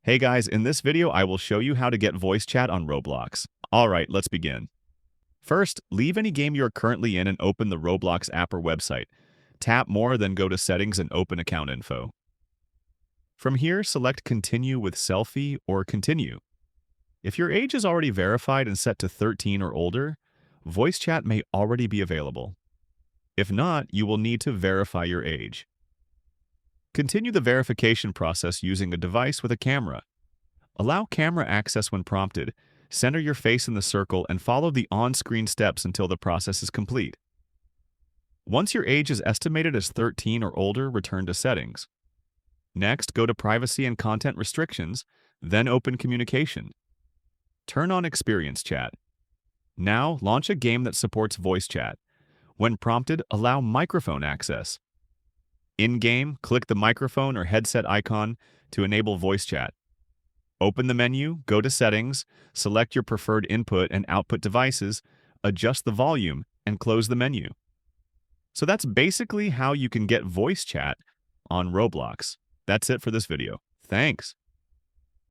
Hey guys, in this video I will show you how to get voice chat on Roblox. Alright, let's begin. First, leave any game you are currently in and open the Roblox app or website. Tap more, then go to Settings and open Account Info. From here, select Continue with Selfie or Continue. If your age is already verified and set to 13 or older, voice chat may already be available. If not, you will need to verify your age. Continue the verification process using a device with a camera. Allow camera access when prompted, center your face in the circle, and follow the on-screen steps until the process is complete. Once your age is estimated as 13 or older, return to Settings. Next, go to Privacy and Content Restrictions, then open Communication. Turn on Experience Chat. Now, launch a game that supports voice chat. When prompted, allow microphone access. In-game, click the microphone or headset icon to enable voice chat. Open the menu, go to Settings, select your preferred input and output devices, adjust the volume, and close the menu. So that's basically how you can get voice chat on Roblox. That's it for this video. Thanks.